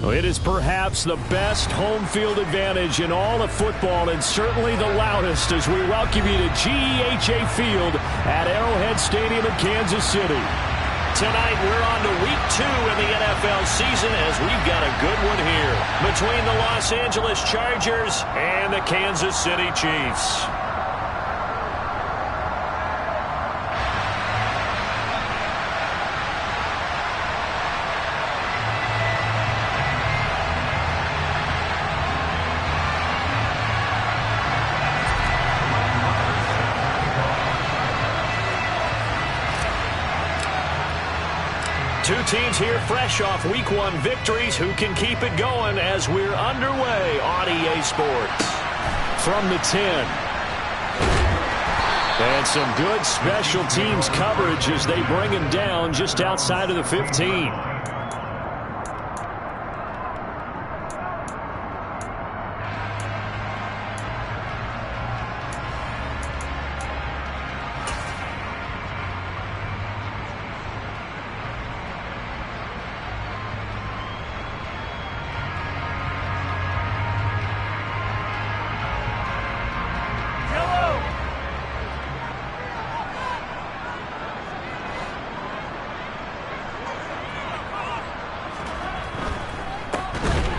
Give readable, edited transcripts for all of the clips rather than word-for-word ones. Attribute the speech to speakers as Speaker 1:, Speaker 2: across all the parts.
Speaker 1: It is perhaps the best home field advantage in all of football, and certainly the loudest, as we welcome you to GEHA Field at Arrowhead Stadium in Kansas City.
Speaker 2: Tonight, we're on to week 2 in the NFL season, as we've got a good one here between the Los Angeles Chargers and the Kansas City Chiefs. Two teams here fresh off Week 1 victories who can keep it going as we're underway on EA Sports.
Speaker 1: From the 10. And some good special teams coverage as they bring him down just outside of the 15.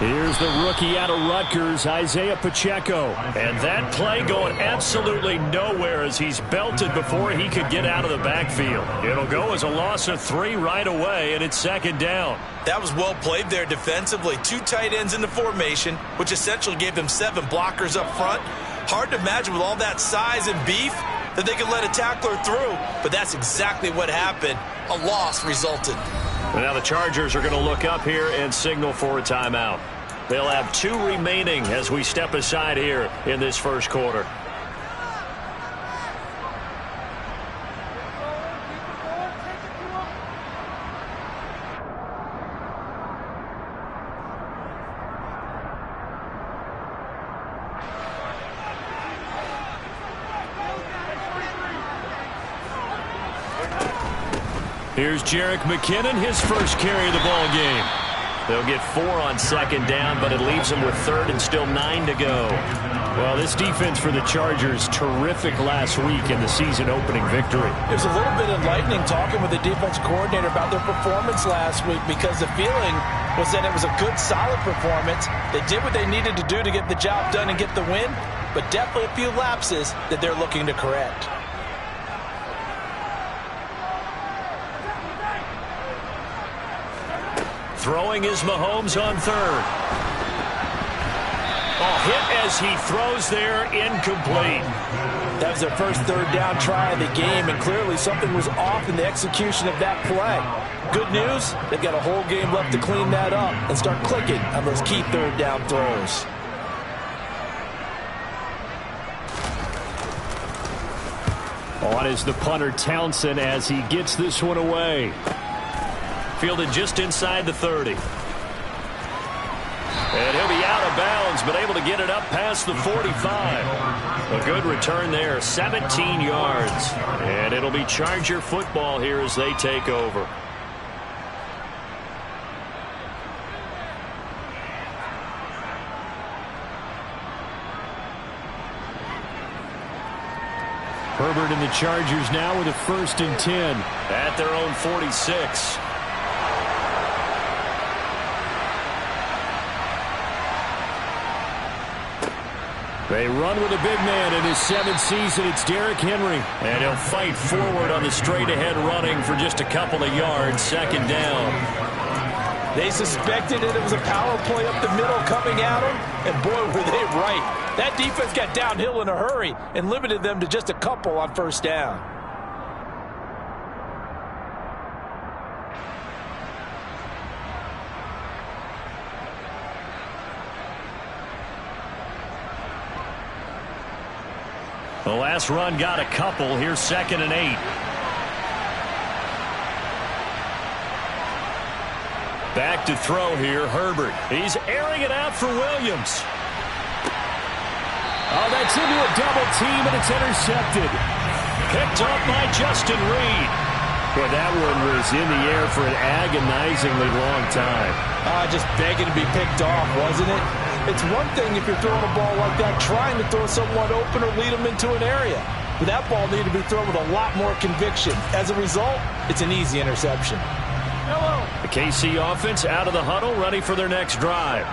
Speaker 1: Here's the rookie out of Rutgers, Isaiah Pacheco.
Speaker 2: And that play going absolutely nowhere as he's belted before he could get out of the backfield. It'll go as a loss of 3 right away, and it's second down.
Speaker 3: That was well played there defensively. 2 tight ends in the formation, which essentially gave them 7 blockers up front. Hard to imagine with all that size and beef that they could let a tackler through, but that's exactly what happened. A loss resulted.
Speaker 2: And now the Chargers are going to look up here and signal for a timeout. They'll have 2 remaining as we step aside here in this first quarter.
Speaker 1: Here's Jerick McKinnon, his first carry of the ball game.
Speaker 2: They'll get 4 on second down, but it leaves them with 3rd and still 9 to go.
Speaker 1: Well, this defense for the Chargers, terrific last week in the season-opening victory.
Speaker 4: It was a little bit enlightening talking with the defense coordinator about their performance last week, because the feeling was that it was a good, solid performance. They did what they needed to do to get the job done and get the win, but definitely a few lapses that they're looking to correct.
Speaker 2: Throwing is Mahomes on 3rd. Oh, hit as he throws there, incomplete.
Speaker 4: That was their first 3rd down try of the game, and clearly something was off in the execution of that play. Good news, they've got a whole game left to clean that up and start clicking on those key 3rd down throws.
Speaker 1: On is the punter Townsend as he gets this one away.
Speaker 2: Fielded just inside the 30. And he'll be out of bounds, but able to get it up past the 45. A good return there, 17 yards. And it'll be Charger football here as they take over.
Speaker 1: Herbert and the Chargers now with a 1st and 10.
Speaker 2: At their own 46.
Speaker 1: They run with a big man in his 7th season. It's Derrick Henry.
Speaker 2: And he'll fight forward on the straight-ahead running for just a couple of yards. Second down.
Speaker 4: They suspected it was a power play up the middle coming at them, and boy, were they right. That defense got downhill in a hurry and limited them to just a couple on 1st down.
Speaker 2: The last run got a couple. Here's 2nd and 8.
Speaker 1: Back to throw here, Herbert.
Speaker 2: He's airing it out for Williams.
Speaker 1: Oh, that's into a double team, and it's intercepted.
Speaker 2: Picked up by Justin Reed.
Speaker 1: Boy, that one was in the air for an agonizingly long time.
Speaker 4: Just begging to be picked off, wasn't it? It's one thing if you're throwing a ball like that, trying to throw someone open or lead them into an area. But that ball needed to be thrown with a lot more conviction. As a result, it's an easy interception.
Speaker 1: The KC offense out of the huddle, ready for their next drive.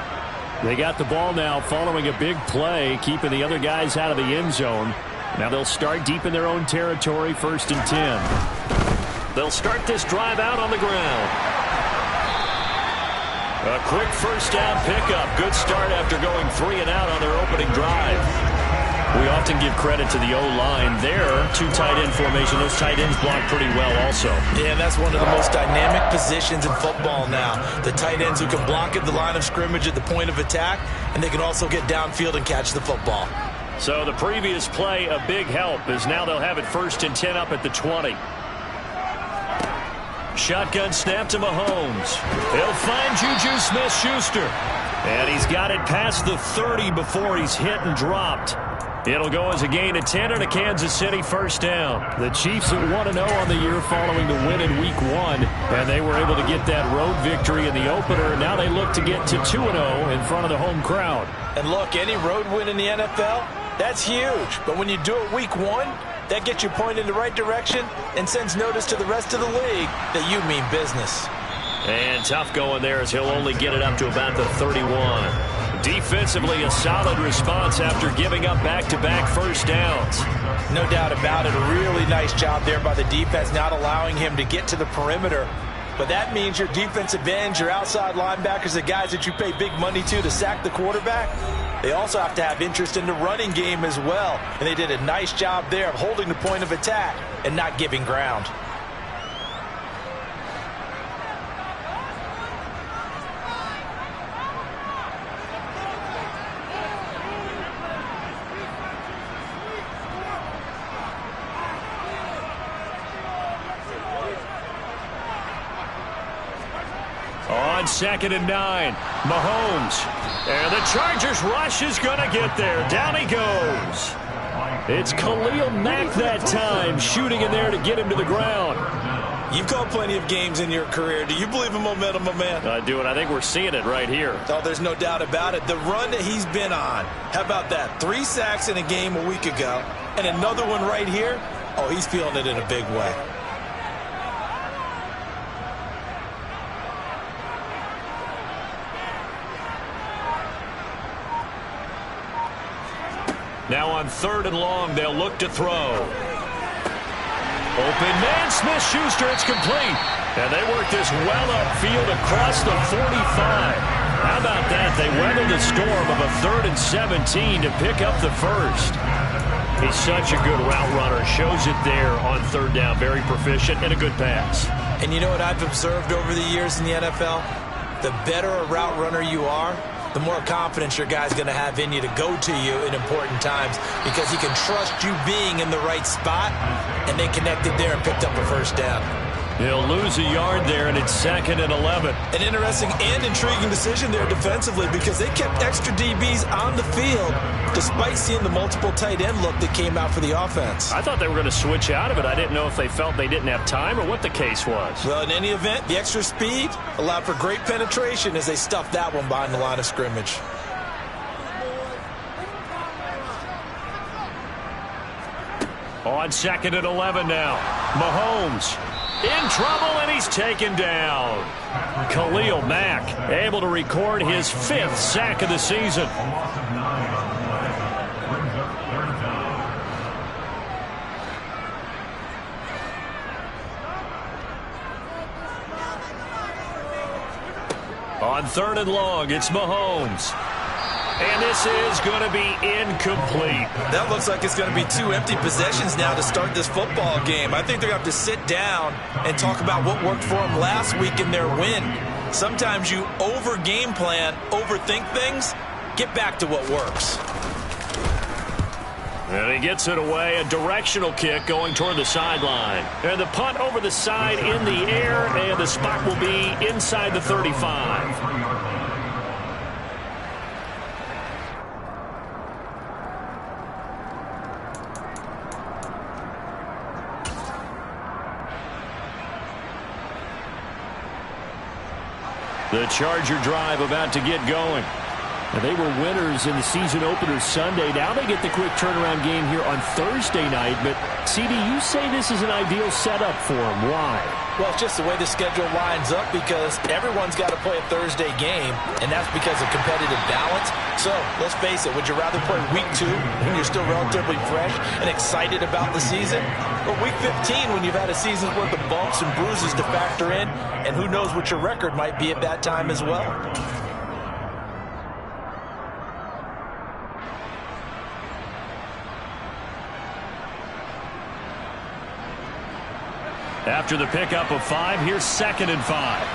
Speaker 1: They got the ball now following a big play, keeping the other guys out of the end zone. Now they'll start deep in their own territory, 1st and 10. They'll start this drive out on the ground. A quick first down pickup. Good start after going 3 and out on their opening drive. We often give credit to the O-line there. 2 tight end formation. Those tight ends block pretty well also.
Speaker 4: Yeah, that's one of the most dynamic positions in football now. The tight ends who can block at the line of scrimmage at the point of attack, and they can also get downfield and catch the football.
Speaker 1: So the previous play, a big help, as now they'll have it 1st and 10 up at the 20. Shotgun snap to Mahomes. He'll find Juju Smith-Schuster. And he's got it past the 30 before he's hit and dropped. It'll go as a gain of 10 and a Kansas City first down. The Chiefs at 1-0 on the year following the win in Week 1. And they were able to get that road victory in the opener. And now they look to get to 2-0 in front of the home crowd.
Speaker 4: And look, any road win in the NFL, that's huge. But when you do it Week 1, that gets you pointed in the right direction and sends notice to the rest of the league that you mean business.
Speaker 1: And tough going there as he'll only get it up to about the 31. Defensively, a solid response after giving up back-to-back first downs.
Speaker 4: No doubt about it. A really nice job there by the defense, not allowing him to get to the perimeter. But that means your defensive ends, your outside linebackers, the guys that you pay big money to sack the quarterback, they also have to have interest in the running game as well. And they did a nice job there of holding the point of attack and not giving ground.
Speaker 1: On 2nd and 9, Mahomes. And the Chargers rush is going to get there. Down he goes. It's Khalil Mack that time, shooting in there to get him to the ground.
Speaker 4: You've called plenty of games in your career. Do you believe in momentum, my man?
Speaker 1: I do, and I think we're seeing it right here.
Speaker 4: Oh, there's no doubt about it. The run that he's been on. How about that? 3 sacks in a game a week ago, and another one right here. Oh, he's feeling it in a big way.
Speaker 1: Now on 3rd and long, they'll look to throw. Open man, Smith-Schuster, it's complete. And they work this well upfield across the 45. How about that? They weathered the storm of a 3rd and 17 to pick up the first. He's such a good route runner. Shows it there on 3rd down. Very proficient and a good pass.
Speaker 4: And you know what I've observed over the years in the NFL? The better a route runner you are, the more confidence your guy's going to have in you to go to you in important times because he can trust you being in the right spot, and they connected there and picked up a first down.
Speaker 1: He'll lose a yard there, and it's 2nd and 11.
Speaker 4: An interesting and intriguing decision there defensively because they kept extra DBs on the field despite seeing the multiple tight end look that came out for the offense.
Speaker 1: I thought they were going to switch out of it. I didn't know if they felt they didn't have time or what the case was.
Speaker 4: Well, in any event, the extra speed allowed for great penetration as they stuffed that one behind the line of scrimmage.
Speaker 1: On 2nd and 11 now. Mahomes in trouble, and he's taken down. Khalil Mack able to record his 5th sack of the season. On 3rd and long, it's Mahomes. And this is going to be incomplete.
Speaker 4: That looks like it's going to be 2 empty possessions now to start this football game. I think they're going to have to sit down and talk about what worked for them last week in their win. Sometimes you over-game plan, overthink things, get back to what works.
Speaker 1: And he gets it away, a directional kick going toward the sideline. And the punt over the side in the air, and the spot will be inside the 35. The Charger drive about to get going.
Speaker 2: And they were winners in the season opener Sunday. Now they get the quick turnaround game here on Thursday night. But, CD, you say this is an ideal setup for them. Why?
Speaker 4: Well, it's just the way the schedule lines up because everyone's got to play a Thursday game, and that's because of competitive balance. So, let's face it, would you rather play week 2 when you're still relatively fresh and excited about the season? Or week 15 when you've had a season's worth of bumps and bruises to factor in, and who knows what your record might be at that time as well?
Speaker 1: After the pickup of 5, here's 2nd and 5.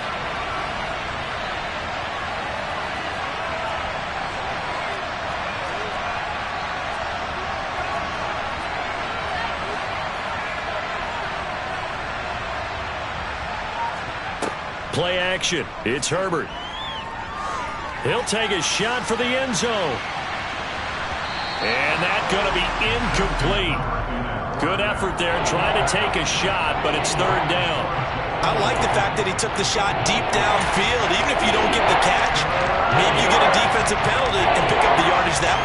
Speaker 1: Play action. It's Herbert. He'll take a shot for the end zone. And that's going to be incomplete. Good effort there trying to take a shot, but it's 3rd down.
Speaker 3: I like the fact that he took the shot deep downfield. Even if you don't get the catch, maybe you get a defensive penalty and pick up the yardage that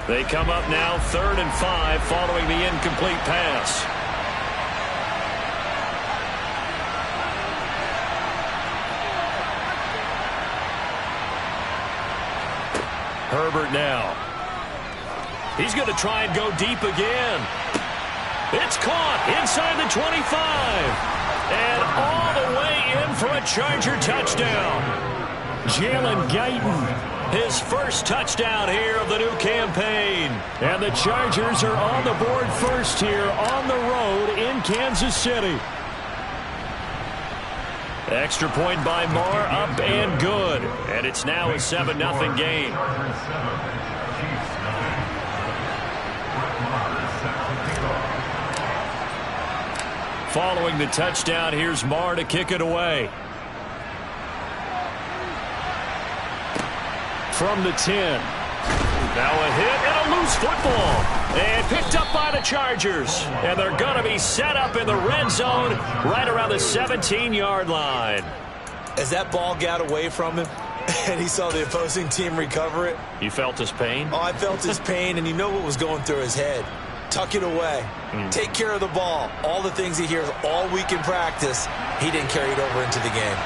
Speaker 3: way.
Speaker 1: They come up now 3rd and 5 following the incomplete pass. Herbert now. He's going to try and go deep again. It's caught inside the 25. And all the way in for a Charger touchdown. Jalen Guyton, his first touchdown here of the new campaign. And the Chargers are on the board first here on the road in Kansas City. Extra point by Marr, up and good. And it's now a 7-0 game. Following the touchdown, here's Marr to kick it away. From the 10. Now a hit and a loose football. And picked up by the Chargers. And they're going to be set up in the red zone right around the 17-yard line.
Speaker 3: As that ball got away from him and he saw the opposing team recover it.
Speaker 1: You felt his pain?
Speaker 3: Oh, I felt his pain, and you know what was going through his head. Tuck it away. Take care of the ball. All the things he hears all week in practice, he didn't carry it over into the game.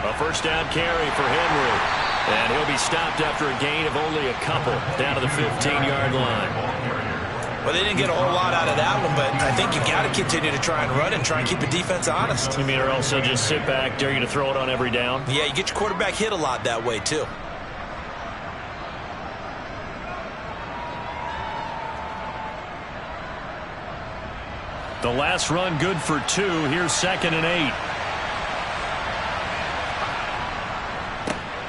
Speaker 1: A first down carry for Henry. And he'll be stopped after a gain of only a couple down to the 15-yard line.
Speaker 3: Well, they didn't get a whole lot out of that one, but I think you've got to continue to try and run and try and keep the defense honest.
Speaker 1: You mean or else they'll just sit back, dare you to throw it on every down?
Speaker 3: Yeah, you get your quarterback hit a lot that way, too.
Speaker 1: The last run good for 2. Here's 2nd and 8.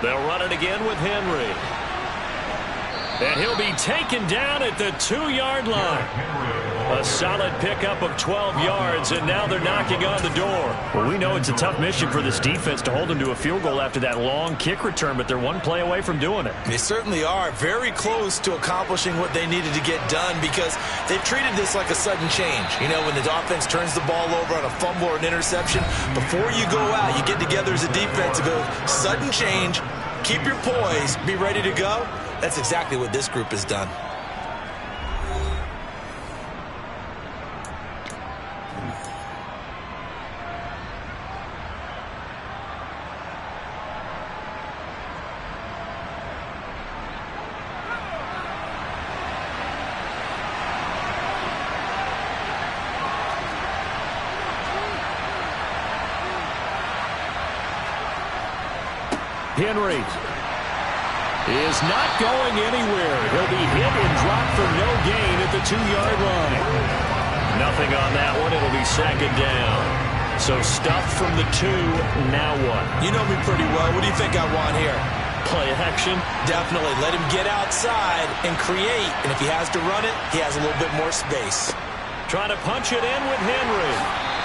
Speaker 1: They'll run it again with Henry. And he'll be taken down at the 2-yard line. A solid pickup of 12 yards, and now they're knocking on the door. Well, we know it's a tough mission for this defense to hold them to a field goal after that long kick return, but they're one play away from doing it.
Speaker 3: They certainly are very close to accomplishing what they needed to get done because they've treated this like a sudden change. You know, when the offense turns the ball over on a fumble or an interception, before you go out, you get together as a defense and go, sudden change, keep your poise, be ready to go. That's exactly what this group has done.
Speaker 1: Henry is not going anywhere. He'll be hit and dropped for no gain at the 2-yard line. Nothing on that one. It'll be 2nd down. So stuffed from the 2. Now what?
Speaker 3: You know me pretty well. What do you think I want here?
Speaker 1: Play action?
Speaker 3: Definitely. Let him get outside and create. And if he has to run it, he has a little bit more space.
Speaker 1: Trying to punch it in with Henry.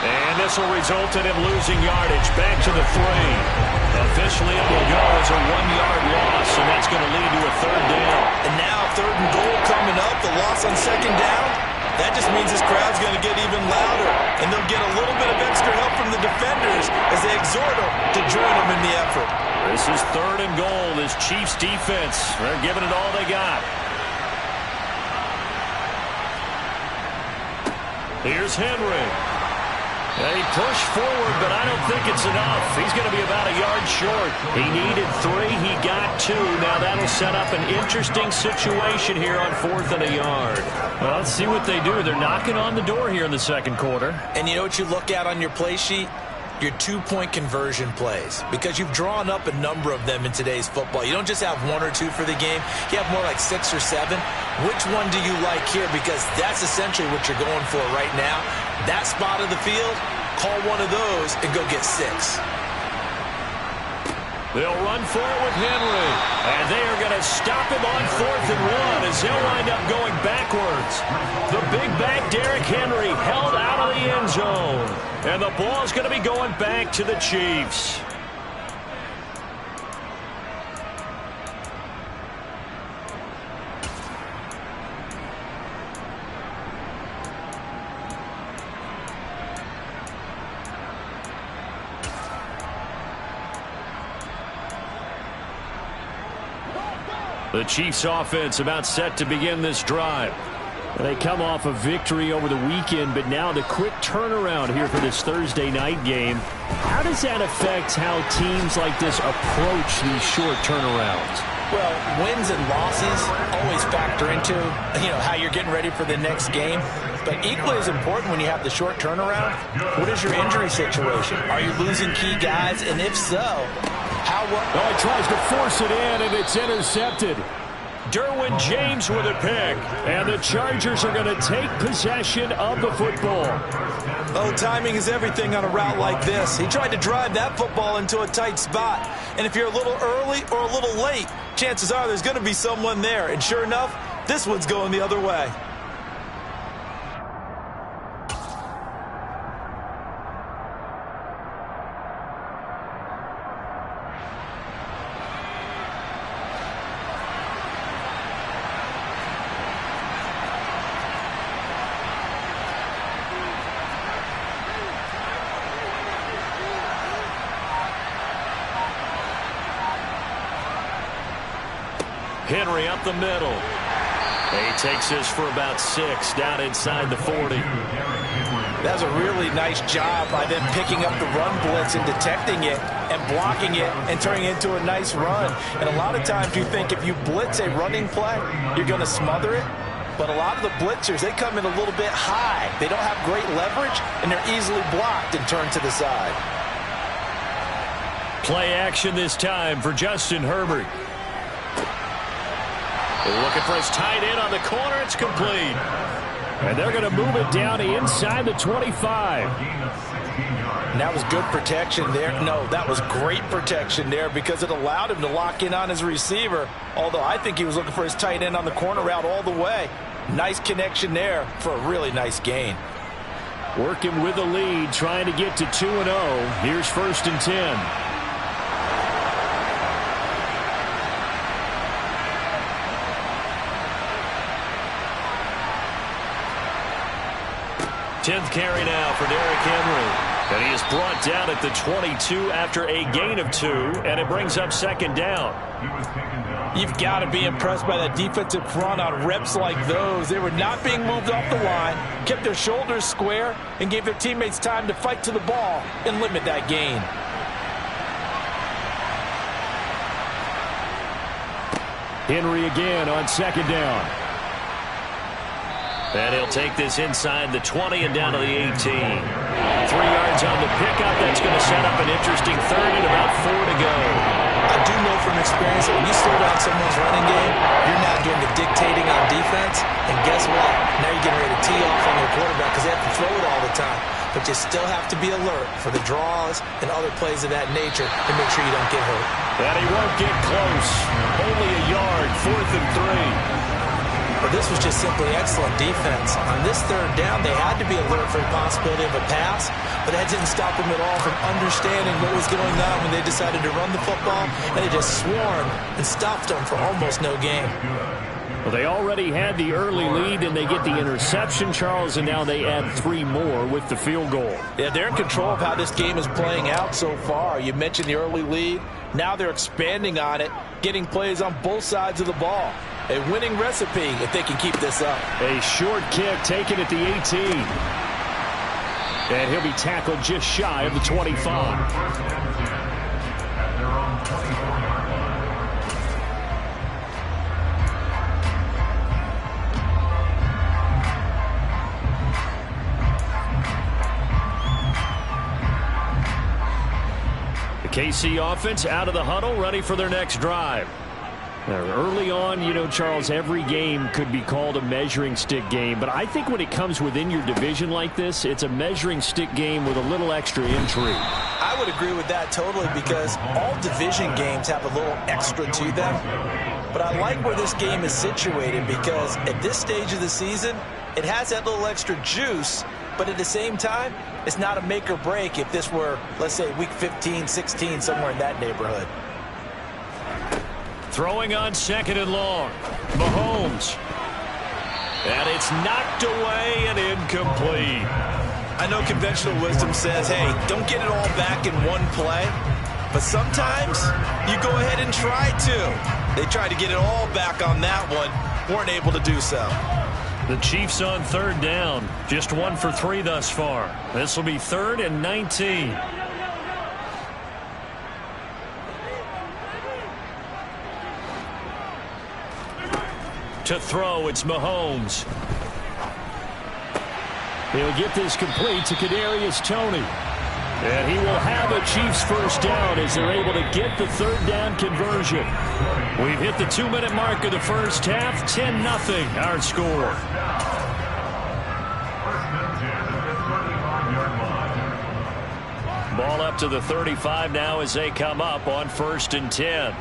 Speaker 1: And this will result in him losing yardage back to the 3. Officially, it will go as a 1-yard loss, and that's going to lead to a 3rd down.
Speaker 3: And now 3rd and goal coming up, the loss on 2nd down. That just means this crowd's going to get even louder, and they'll get a little bit of extra help from the defenders as they exhort them to join them in the effort.
Speaker 1: This is 3rd and goal. This Chiefs defense, they're giving it all they got. Here's Henry. He pushed forward, but I don't think it's enough. He's going to be about a yard short. He needed 3. He got 2. Now that'll set up an interesting situation here on 4th and a yard. Well, let's see what they do. They're knocking on the door here in the 2nd quarter.
Speaker 4: And you know what you look at on your play sheet? Your 2-point conversion plays, because you've drawn up a number of them in today's football. You don't just have 1 or 2 for the game. You have more like 6 or 7. Which one do you like here? Because that's essentially what you're going for right now. That spot of the field, call one of those and go get 6.
Speaker 1: They'll run for it with Henry. And they are going to stop him on 4th and 1 as they'll wind up going backwards. The big back Derrick Henry held out of the end zone. And the ball's going to be going back to the Chiefs. The Chiefs offense about set to begin this drive. They come off a victory over the weekend, but now the quick turnaround here for this Thursday night game. How does that affect how teams like this approach these short turnarounds?
Speaker 4: Well, wins and losses always factor into, how you're getting ready for the next game. But equally as important when you have the short turnaround, what is your injury situation? Are you losing key guys? And if so, how well?
Speaker 1: Oh, he tries to force it in, and it's intercepted. Derwin James with a pick, and the Chargers are going to take possession of the football.
Speaker 3: Oh, timing is everything on a route like this. He tried to drive that football into a tight spot. And if you're a little early or a little late, chances are there's going to be someone there. And sure enough, this one's going the other way.
Speaker 1: Henry up the middle. He takes this for about 6 down inside the 40.
Speaker 4: That's a really nice job by them picking up the run blitz and detecting it and blocking it and turning it into a nice run. And a lot of times you think if you blitz a running play, you're going to smother it. But a lot of the blitzers, they come in a little bit high. They don't have great leverage, and they're easily blocked and turned to the side.
Speaker 1: Play action this time for Justin Herbert. Looking for his tight end on the corner. It's complete. And they're going to move it down inside the 25.
Speaker 4: And that was good protection there. No, that was great protection there because it allowed him to lock in on his receiver. Although I think he was looking for his tight end on the corner route all the way. Nice connection there for a really nice gain.
Speaker 1: Working with the lead, trying to get to 2-0. Here's 1st and 10. 10th carry now for Derrick Henry. And he is brought down at the 22 after a gain of 2, and it brings up 2nd down.
Speaker 4: You've got to be impressed by that defensive front on reps like those. They were not being moved off the line, kept their shoulders square, and gave their teammates time to fight to the ball and limit that gain.
Speaker 1: Henry again on 2nd down. And he'll take this inside the 20 and down to the 18. 3 yards on the pickup. That's going to set up an interesting 3rd and about 4 to go.
Speaker 3: I do know from experience that when you slow down someone's running game, you're now doing the dictating on defense. And guess what? Now you're getting ready to tee off on your quarterback because they have to throw it all the time. But you still have to be alert for the draws and other plays of that nature to make sure you don't get hurt.
Speaker 1: And he won't get close. Only a yard, 4th and 3.
Speaker 4: Well, this was just simply excellent defense. On this third down, they had to be alert for the possibility of a pass, but that didn't stop them at all from understanding what was going on when they decided to run the football, and they just swarmed and stopped them for almost no gain.
Speaker 1: Well, they already had the early lead, and they get the interception, Charles, and now they add 3 more with the field goal.
Speaker 4: Yeah, they're in control of how this game is playing out so far. You mentioned the early lead. Now they're expanding on it, getting plays on both sides of the ball. A winning recipe if they can keep this up.
Speaker 1: A short kick taken at the 18. And he'll be tackled just shy of the 25. KC offense out of the huddle, ready for their next drive. Now, early on, you know, Charles, every game could be called a measuring stick game, but I think when it comes within your division like this, it's a measuring stick game with a little extra intrigue.
Speaker 4: I would agree with that totally, because all division games have a little extra to them. But I like where this game is situated, because at this stage of the season, it has that little extra juice, but at the same time, it's not a make or break if this were, let's say, week 15, 16, somewhere in that neighborhood.
Speaker 1: Throwing on 2nd and long. Mahomes. And it's knocked away and incomplete.
Speaker 3: I know conventional wisdom says, hey, don't get it all back in one play. But sometimes you go ahead and try to. They tried to get it all back on that one. Weren't able to do so.
Speaker 1: The Chiefs on 3rd down. Just 1 for 3 thus far. This will be 3rd and 19. To throw, it's Mahomes. He'll get this complete to Kadarius Toney. And he will have a Chiefs first down as they're able to get the 3rd down conversion. We've hit the 2-minute mark of the first half. 10-0 our score. Ball up to the 35 now as they come up on 1st and 10.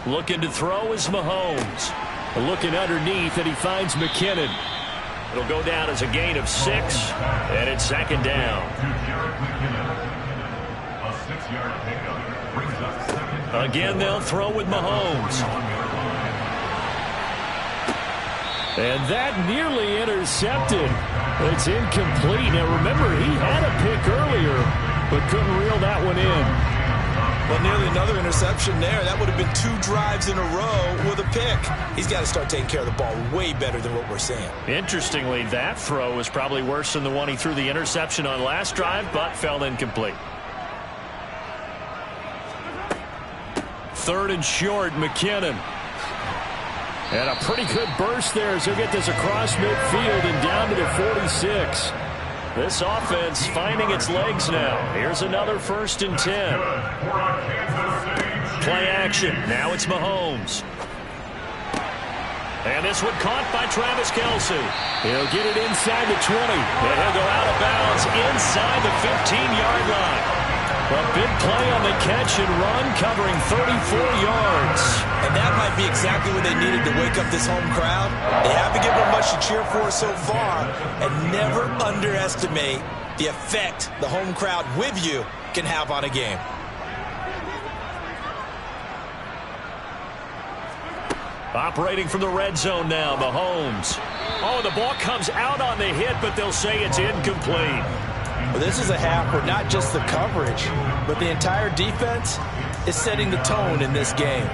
Speaker 1: Looking to throw is Mahomes. Looking underneath, and he finds McKinnon. It'll go down as a gain of 6, and it's 2nd down. Again, they'll throw with Mahomes. And that nearly intercepted. It's incomplete. Now, remember, he had a pick earlier, but couldn't reel that one in.
Speaker 3: Well, nearly another interception there. That would have been 2 drives in a row with a pick. He's got to start taking care of the ball way better than what we're seeing. Interestingly, that throw is probably worse than the one he threw the interception on last drive, but fell incomplete.
Speaker 1: 3rd and short, McKinnon. And a pretty good burst there as he'll get this across midfield and down to the 46. This offense finding its legs now. Here's another 1st and 10. Play action. Now it's Mahomes. And this one caught by Travis Kelce. He'll get it inside the 20. And he'll go out of bounds inside the 15-yard line. A big play on the catch and run, covering 34 yards.
Speaker 3: And that might be exactly what they needed to wake up this home crowd. They haven't given them much to cheer for so far. And never underestimate the effect the home crowd with you can have on a game.
Speaker 1: Operating from the red zone now, Mahomes. Oh, the ball comes out on the hit, but they'll say it's incomplete.
Speaker 4: Well, this is a half where not just the coverage, but the entire defense is setting the tone in this game.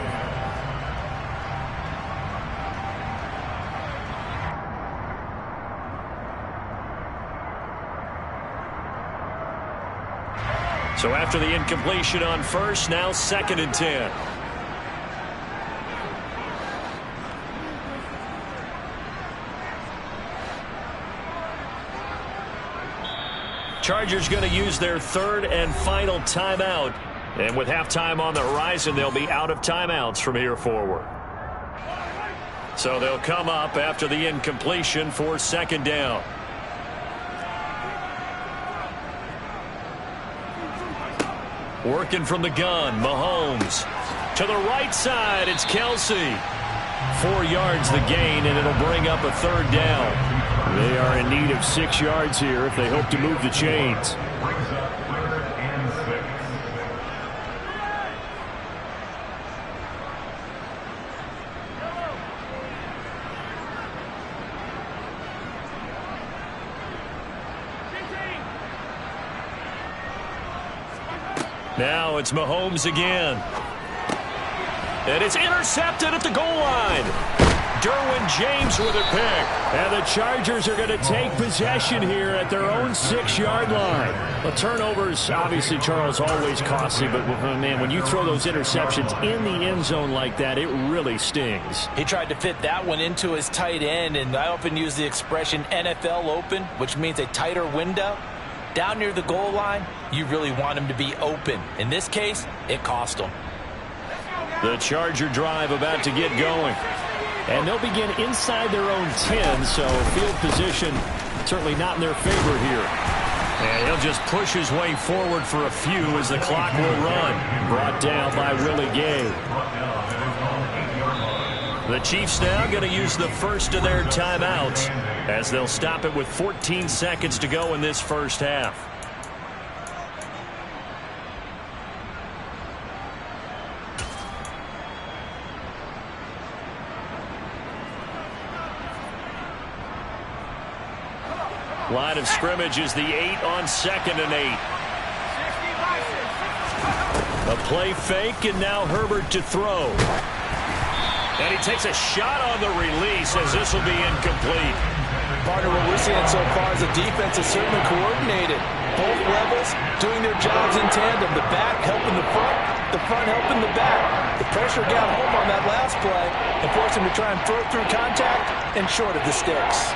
Speaker 1: So after the incompletion on 1st, now 2nd and 10. Chargers going to use their 3rd and final timeout. And with halftime on the horizon, they'll be out of timeouts from here forward. So they'll come up after the incompletion for 2nd down. Working from the gun, Mahomes. To the right side, it's Kelsey. 4 yards the gain, and it'll bring up a third down. They are in need of 6 yards here if they hope to move the chains. Now it's Mahomes again. And it's intercepted at the goal line. Derwin James with a pick. And the Chargers are going to take possession here at their own 6-yard line. The turnovers, obviously, Charles, always costly. But, man, when you throw those interceptions in the end zone like that, it really stings.
Speaker 4: He tried to fit that one into his tight end. And I often use the expression NFL open, which means a tighter window. Down near the goal line, you really want him to be open. In this case, it cost him.
Speaker 1: The Charger drive about to get going. And they'll begin inside their own 10, so field position certainly not in their favor here. And he'll just push his way forward for a few as the clock will run. Brought down by Willie Gay. The Chiefs now going to use the first of their timeouts as they'll stop it with 14 seconds to go in this first half. Line of scrimmage is the 8 on 2nd and 8. A play fake, and now Herbert to throw. And he takes a shot on the release as this will be incomplete.
Speaker 4: Partner, what we're seeing so far is the defense is certainly coordinated. Both levels doing their jobs in tandem. The back helping the front helping the back. The pressure got home on that last play and forced him to try and throw through contact and short of the sticks.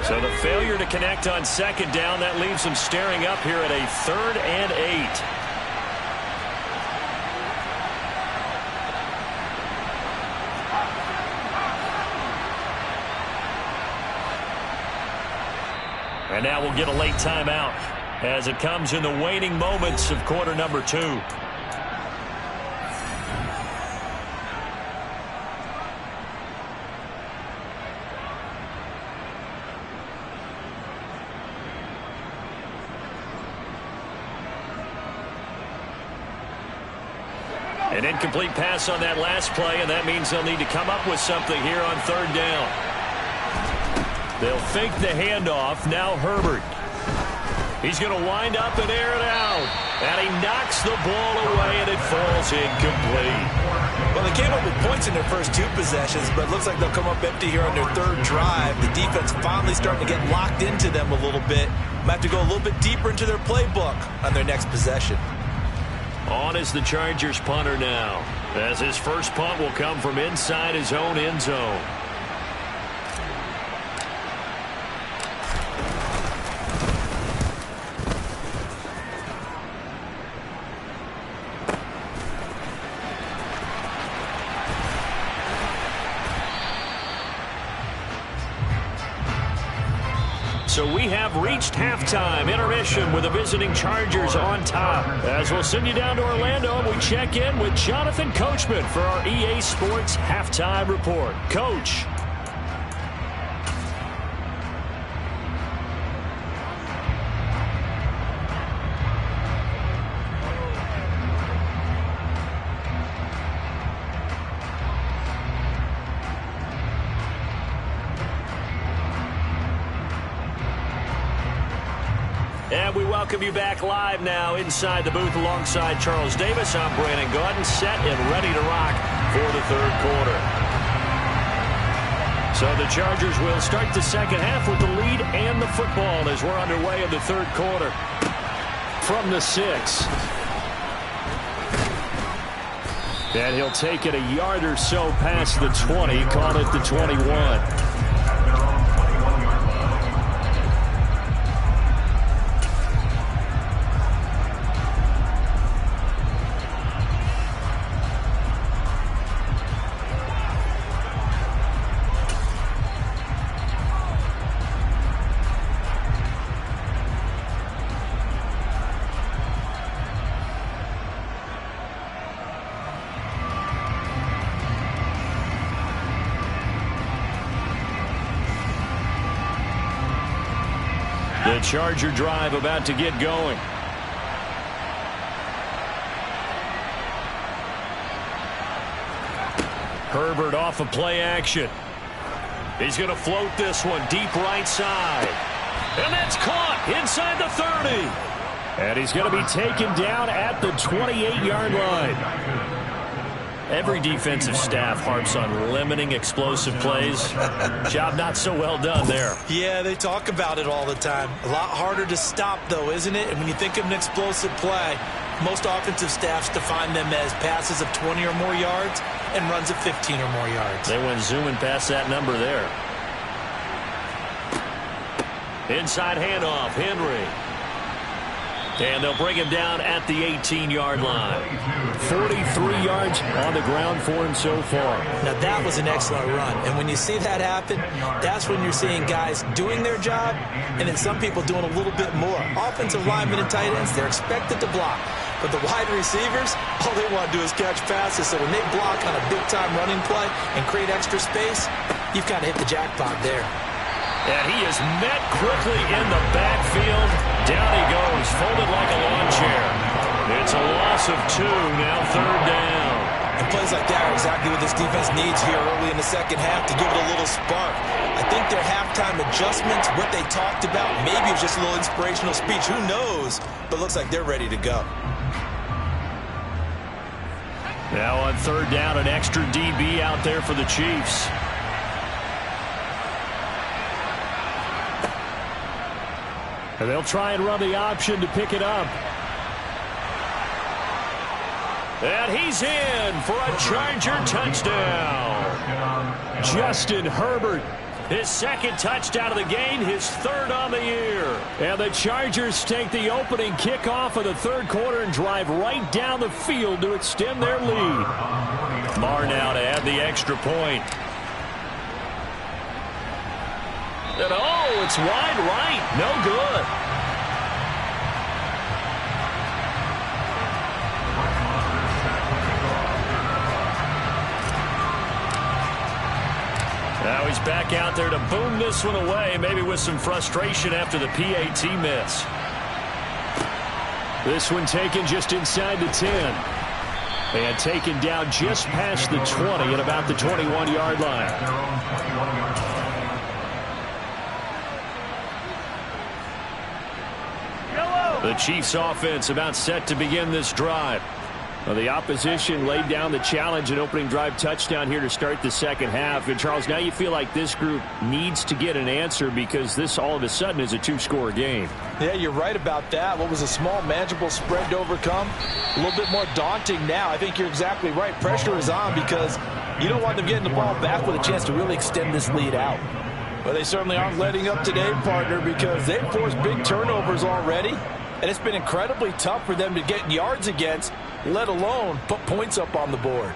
Speaker 1: So the failure to connect on 2nd down, that leaves them staring up here at a 3rd and 8. And now we'll get a late timeout as it comes in the waning moments of quarter number 2. An incomplete pass on that last play, and that means they'll need to come up with something here on 3rd down. They'll fake the handoff. Now Herbert. He's going to wind up and air it out. And he knocks the ball away, and it falls incomplete.
Speaker 3: Well, they came up with points in their first 2 possessions, but it looks like they'll come up empty here on their 3rd drive. The defense finally starting to get locked into them a little bit. Might have to go a little bit deeper into their playbook on their next possession.
Speaker 1: On is the Chargers punter now, as his first punt will come from inside his own end zone. So we have reached halftime intermission with the visiting Chargers on top. As we'll send you down to Orlando and we check in with Jonathan Coachman for our EA Sports Halftime Report. Coach. And we welcome you back live now inside the booth alongside Charles Davis. I'm Brandon Gaudin, set and ready to rock for the 3rd quarter. So the Chargers will start the second half with the lead and the football as we're underway in the 3rd quarter. From the 6. And he'll take it a yard or so past the 20, call it the 21. The Charger drive about to get going. Herbert off of play action. He's going to float this one deep right side. And that's caught inside the 30. And he's going to be taken down at the 28-yard line. Every defensive staff harps on limiting explosive plays. Job not so well done there.
Speaker 3: Yeah, they talk about it all the time. A lot harder to stop, though, isn't it? And when you think of an explosive play, most offensive staffs define them as passes of 20 or more yards and runs of 15 or more yards.
Speaker 1: They went zooming past that number there. Inside handoff, Henry. And they'll bring him down at the 18-yard line. 43 yards on the ground for him so far.
Speaker 3: Now, that was an excellent run. And when you see that happen, that's when you're seeing guys doing their job and then some people doing a little bit more. Offensive linemen and tight ends, they're expected to block. But the wide receivers, all they want to do is catch passes. So when they block on a big-time running play and create extra space, you've kind of hit the jackpot there.
Speaker 1: And he is met quickly in the backfield. Down he goes, folded like a lawn chair. It's a loss of 2, now 3rd down.
Speaker 3: And plays like that are exactly what this defense needs here early in the second half to give it a little spark. I think their halftime adjustments, what they talked about, maybe it was just a little inspirational speech. Who knows? But looks like they're ready to go.
Speaker 1: Now on 3rd down, an extra DB out there for the Chiefs. And they'll try and run the option to pick it up. And he's in for a Charger touchdown. Justin Herbert, his 2nd touchdown of the game, his 3rd on the year. And the Chargers take the opening kickoff of the 3rd quarter and drive right down the field to extend their lead. Marr now to add the extra point. And oh, it's wide right. No good. Now he's back out there to boom this one away, maybe with some frustration after the PAT miss. This one taken just inside the 10. And taken down just past the 20 at about the 21-yard line. The Chiefs offense about set to begin this drive. Well, the opposition laid down the challenge, an opening drive touchdown here to start the second half. And, Charles, now you feel like this group needs to get an answer because this all of a sudden is a 2-score game.
Speaker 4: Yeah, you're right about that. What was a small, manageable spread to overcome, a little bit more daunting now. I think you're exactly right. Pressure is on because you don't want them getting the ball back with a chance to really extend this lead out. But they certainly aren't letting up today, partner, because they've forced big turnovers already. And it's been incredibly tough for them to get yards against, let alone put points up on the board.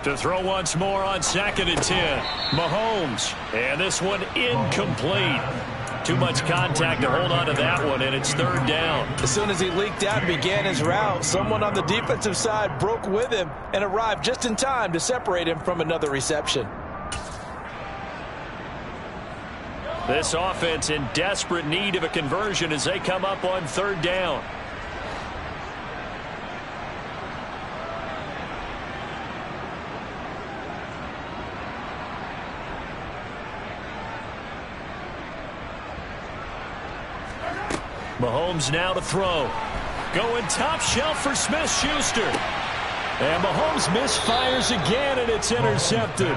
Speaker 1: To throw once more on 2nd and 10. Mahomes. And this one incomplete. Too much contact to hold on to that one, and it's 3rd down.
Speaker 4: As soon as he leaked out and began his route, someone on the defensive side broke with him and arrived just in time to separate him from another reception.
Speaker 1: This offense in desperate need of a conversion as they come up on 3rd down. Mahomes now to throw. Going top shelf for Smith-Schuster. And Mahomes misfires again, and it's intercepted.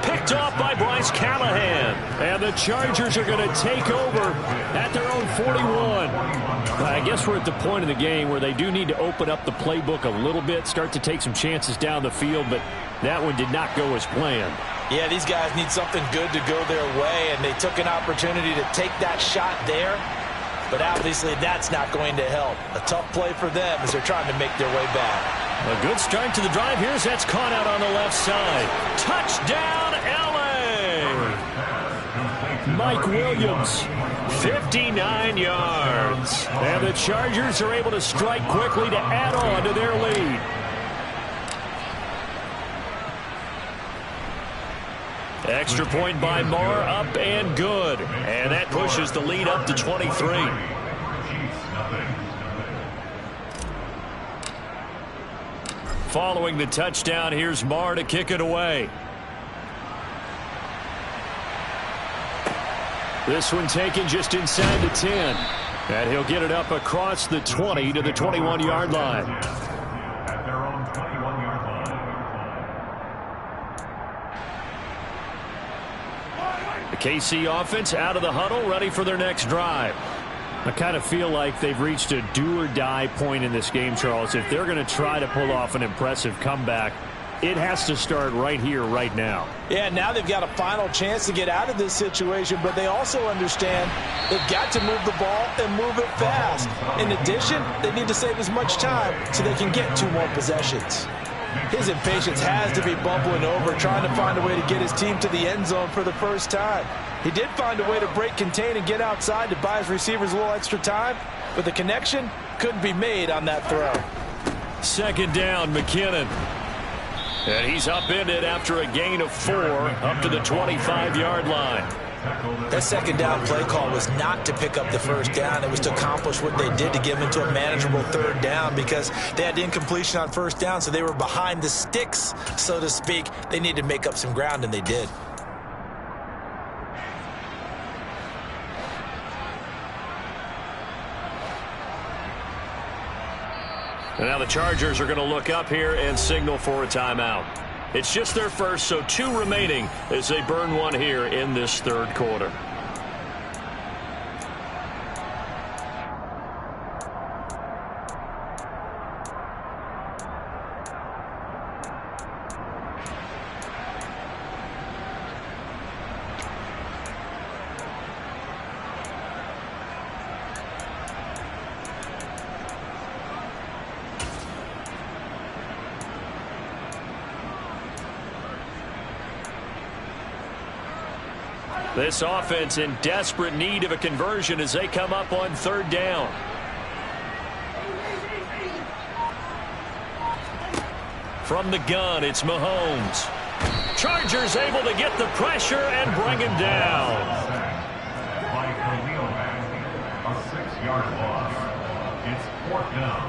Speaker 1: Picked off by Bryce Callahan. And the Chargers are going to take over at their own 41. I guess we're at the point of the game where they do need to open up the playbook a little bit, start to take some chances down the field, but that one did not go as planned.
Speaker 4: Yeah, these guys need something good to go their way, and they took an opportunity to take that shot there. But obviously that's not going to help. A tough play for them as they're trying to make their way back.
Speaker 1: A good start to the drive. Here's that's caught out on the left side. Touchdown, L.A. Mike Williams, 59 yards. And the Chargers are able to strike quickly to add on to their lead. Extra point by Marr, up and good. And that pushes the lead up to 23. Following the touchdown, here's Marr to kick it away. This one taken just inside the 10. And he'll get it up across the 20 to the 21-yard line.
Speaker 2: At their own 21-yard line.
Speaker 1: The KC offense out of the huddle, ready for their next drive. I kind of feel like they've reached a do-or-die point in this game, Charles. If they're going to try to pull off an impressive comeback, it has to start right here, right now.
Speaker 4: Yeah, now they've got a final chance to get out of this situation, but they also understand they've got to move the ball and move it fast. In addition, they need to save as much time so they can get 2 more possessions. His impatience has to be bubbling over, trying to find a way to get his team to the end zone for the first time. He did find a way to break contain and get outside to buy his receivers a little extra time, but the connection couldn't be made on that throw.
Speaker 1: Second down, McKinnon. And he's upended after a gain of 4 up to the 25-yard line.
Speaker 4: That second down play call was not to pick up the first down. It was to accomplish what they did to get them into a manageable third down because they had incompletion on first down, so they were behind the sticks, so to speak. They needed to make up some ground, and they did.
Speaker 1: And now the Chargers are going to look up here and signal for a timeout. It's just their first, so 2 remaining as they burn one here in this third quarter. This offense in desperate need of a conversion as they come up on third down. From the gun, it's Mahomes. Chargers able to get the pressure and bring him down.
Speaker 2: By Khalil Mack, a 6-yard loss. It's 4th down.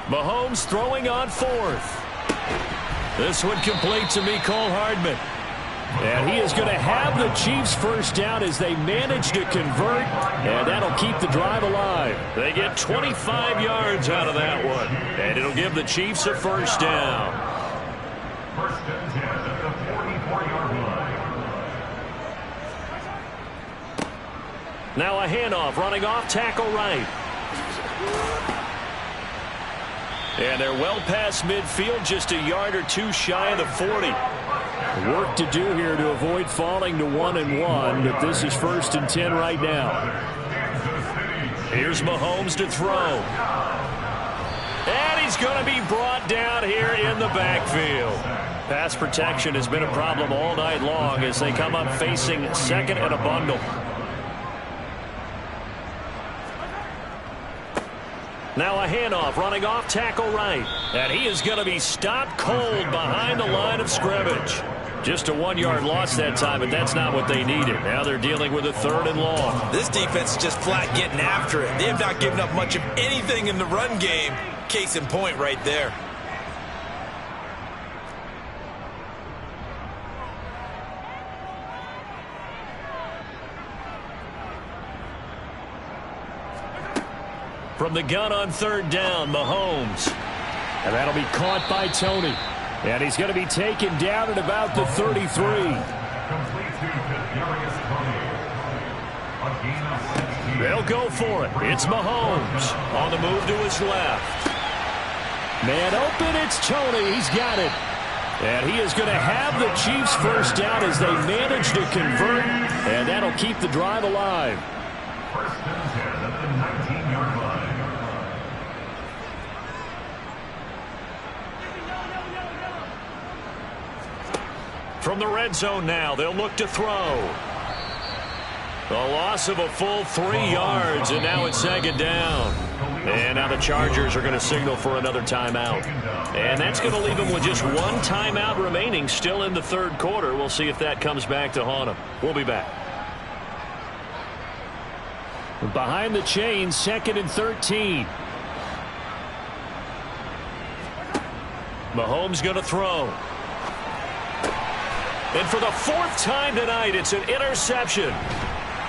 Speaker 1: Mahomes throwing on 4th. This one complete to Mecole Hardman. And he is going to have the Chiefs first down as they manage to convert, and that'll keep the drive alive. They get 25 yards out of that one, and it'll give the Chiefs a first down.
Speaker 2: First and 10 at the 44-yard line.
Speaker 1: Now a handoff, running off tackle right. And they're well past midfield, just a yard or 2 shy of the 40. Work to do here to avoid falling to 1-1, but this is 1st and 10 right now. Here's Mahomes to throw. And he's going to be brought down here in the backfield. Pass protection has been a problem all night long as they come up facing second and a bundle. Now a handoff, running off tackle right. And he is going to be stopped cold behind the line of scrimmage. Just a 1-yard loss that time, but that's not what they needed. Now they're dealing with a 3rd and long.
Speaker 3: This defense is just flat getting after it. They have not given up much of anything in the run game. Case in point right there.
Speaker 1: From the gun on third down, Mahomes. And that'll be caught by Tony. And he's going to be taken down at about the 33. They'll go for it. It's Mahomes on the move to his left. Man open, it's Tony. He's got it. And he is going to have the Chiefs first down as they manage to convert. And that'll keep the drive alive.
Speaker 2: First and 10 at the 19-yard line.
Speaker 1: From the red zone now, they'll look to throw. A loss of a full 3 yards, and now it's second down. And now the Chargers are going to signal for another timeout. And that's going to leave him with just one timeout remaining still in the third quarter. We'll see if that comes back to haunt him. We'll be back. Behind the chains, 2nd and 13. Mahomes going to throw. And for the 4th time tonight, it's an interception.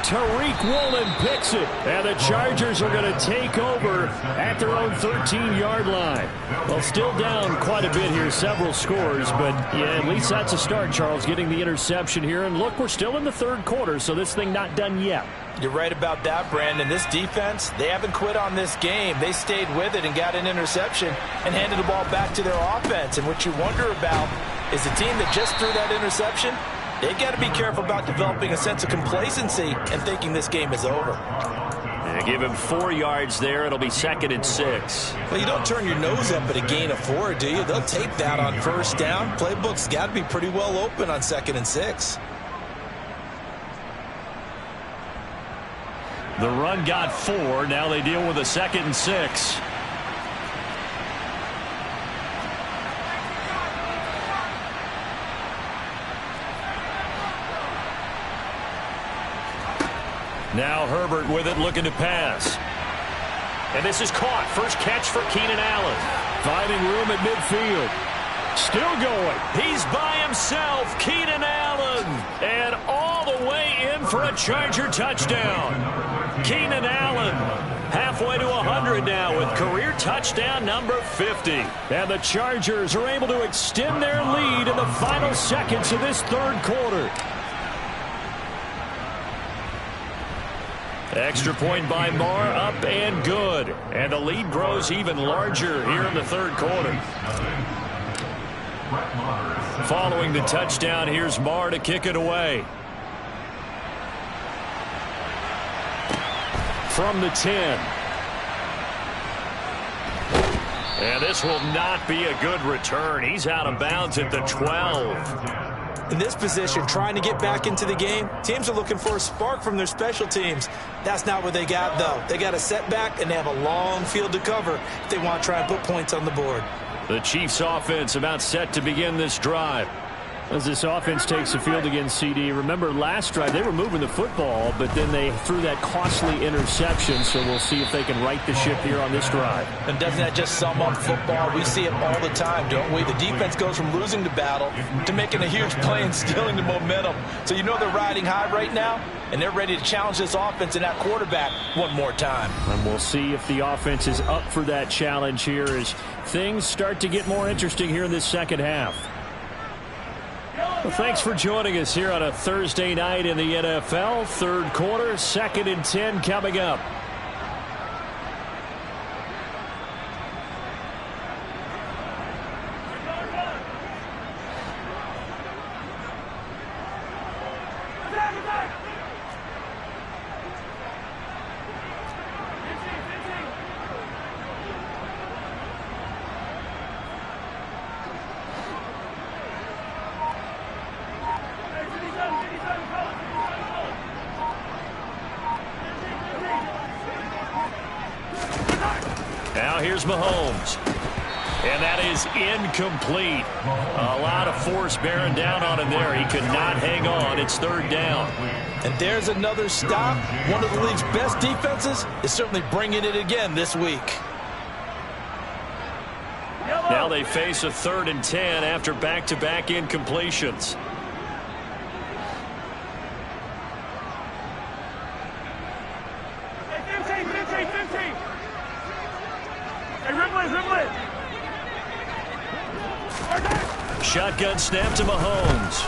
Speaker 1: Tariq Woolen picks it, and the Chargers are going to take over at their own 13-yard line. Well, still down quite a bit here, several scores, but yeah, at least that's a start, Charles, getting the interception here. And look, we're still in the third quarter, so this thing not done yet.
Speaker 4: You're right about that, Brandon. This defense, they haven't quit on this game. They stayed with it and got an interception and handed the ball back to their offense. And what you wonder about is the team that just threw that interception, they've got to be careful about developing a sense of complacency and thinking this game is over.
Speaker 1: And give him 4 yards there. It'll be 2nd and 6.
Speaker 4: Well, you don't turn your nose up at a gain of 4, do you? They'll take that on first down. Playbook's got to be pretty well open on 2nd and 6.
Speaker 1: The run got 4. Now they deal with a 2nd and 6. Now Herbert with it, looking to pass. And this is caught. First catch for Keenan Allen. Finding room at midfield. Still going. He's by himself. Keenan Allen. And all the way in for a Charger touchdown. Keenan Allen halfway to 100 now with career touchdown number 50. And the Chargers are able to extend their lead in the final seconds of this third quarter. Extra point by Marr, up and good. And the lead grows even larger here in the third quarter. Following the touchdown, here's Marr to kick it away. From the 10. And this will not be a good return. He's out of bounds at the 12.
Speaker 4: In this position, trying to get back into the game, teams are looking for a spark from their special teams. That's not what they got, though. They got a setback, and they have a long field to cover if they want to try and put points on the board.
Speaker 1: The Chiefs' offense about set to begin this drive. As this offense takes the field against CD, remember last drive they were moving the football, but then they threw that costly interception, so we'll see if they can right the ship here on this drive.
Speaker 4: And doesn't that just sum up football? We see it all the time, don't we? The defense goes from losing the battle to making a huge play and stealing the momentum. So you know they're riding high right now, and they're ready to challenge this offense and that quarterback one more time.
Speaker 1: And we'll see if the offense is up for that challenge here as things start to get more interesting here in this second half. Well, thanks for joining us here on a Thursday night in the NFL. Third quarter, 2nd and 10 coming up. Now here's Mahomes. And that is incomplete. A lot of force bearing down on him there. He could not hang on. It's third down.
Speaker 4: And there's another stop. One of the league's best defenses is certainly bringing it again this week.
Speaker 1: Now they face a 3rd and 10 after back-to-back incompletions. Shotgun snap to Mahomes.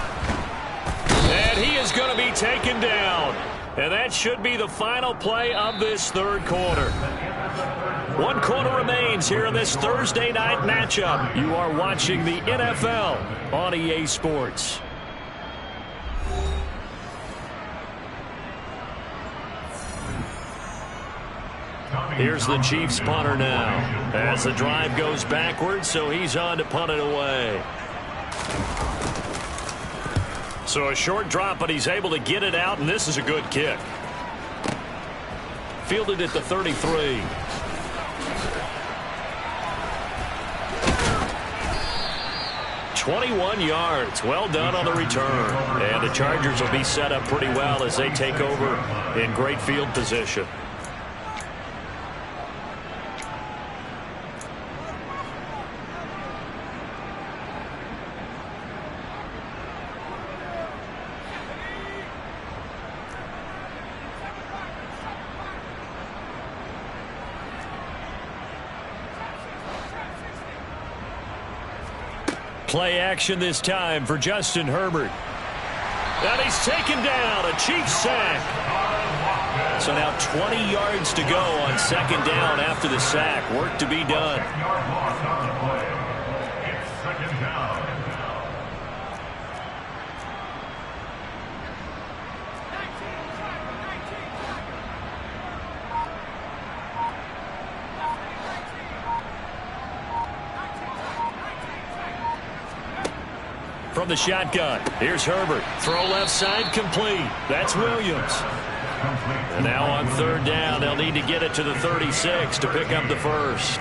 Speaker 1: And he is going to be taken down. And that should be the final play of this third quarter. 1 quarter remains here in this Thursday night matchup. You are watching the NFL on EA Sports. Here's the Chiefs punter now. As the drive goes backwards, so he's on to punt it away. So a short drop, but he's able to get it out, and this is a good kick. Fielded at the 33. 21 yards. Well done on the return. And the Chargers will be set up pretty well as they take over in great field position. Play action this time for Justin Herbert. And he's taken down. A Chiefs sack. So now 20 yards to go on second down after the sack. Work to be done. From the shotgun, here's Herbert. Throw left side, complete. That's Williams. And now on third down, they'll need to get it to the 36 to pick up the first.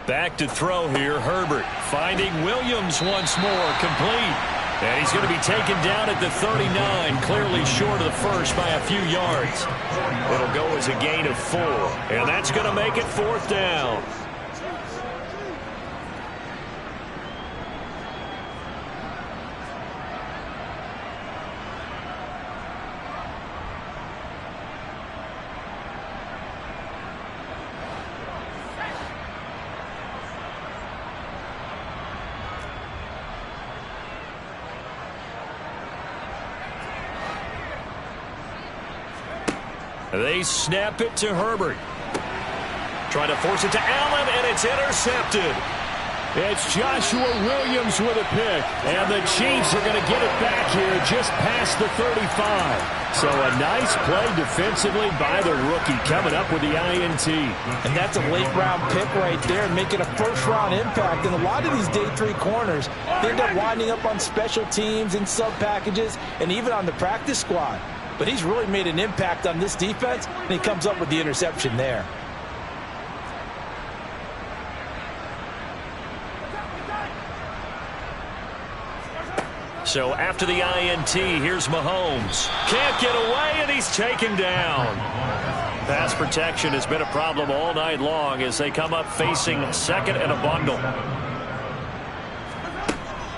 Speaker 1: Back to throw here, Herbert finding Williams once more, complete. And he's going to be taken down at the 39, clearly short of the first by a few yards. It'll go as a gain of 4, and that's going to make it fourth down. They snap it to Herbert. Trying to force it to Allen, and it's intercepted. It's Joshua Williams with a pick. And the Chiefs are going to get it back here just past the 35. So a nice play defensively by the rookie coming up with the INT.
Speaker 4: And that's a late-round pick right there, making a first-round impact. And a lot of these day 3 corners, they end up winding up on special teams and sub-packages and even on the practice squad. But he's really made an impact on this defense, and he comes up with the interception there.
Speaker 1: So after the INT, here's Mahomes. Can't get away, and he's taken down. Pass protection has been a problem all night long as they come up facing second and a bundle.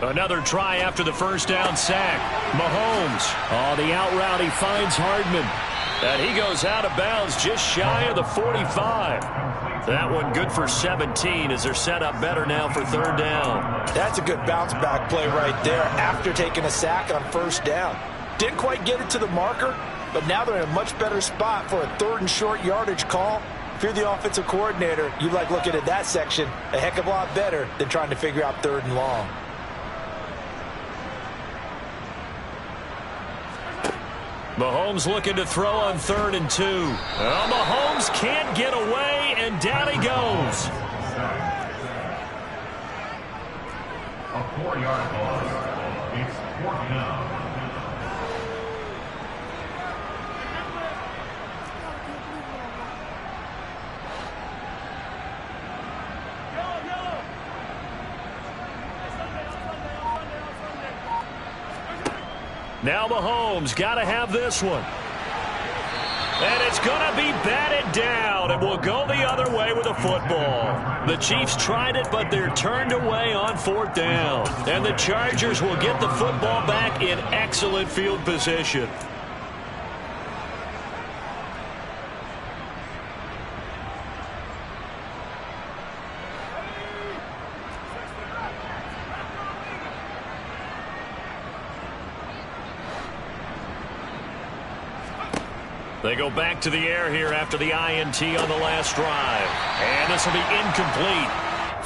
Speaker 1: Another try after the first down sack. Mahomes. Oh, the out route, he finds Hardman. And he goes out of bounds just shy of the 45. That one good for 17 as they're set up better now for third down.
Speaker 4: That's a good bounce back play right there after taking a sack on first down. Didn't quite get it to the marker, but now they're in a much better spot for a third and short yardage call. If you're the offensive coordinator, you like looking at that section a heck of a lot better than trying to figure out third and long.
Speaker 1: Mahomes looking to throw on 3rd and 2. Well, Mahomes can't get away, and down he goes.
Speaker 5: A 4-yard loss. It's 4th down.
Speaker 1: Now Mahomes got to have this one. And it's going to be batted down, and will go the other way with the football. The Chiefs tried it, but they're turned away on 4th down. And the Chargers will get the football back in excellent field position. They go back to the air here after the INT on the last drive. And this will be incomplete.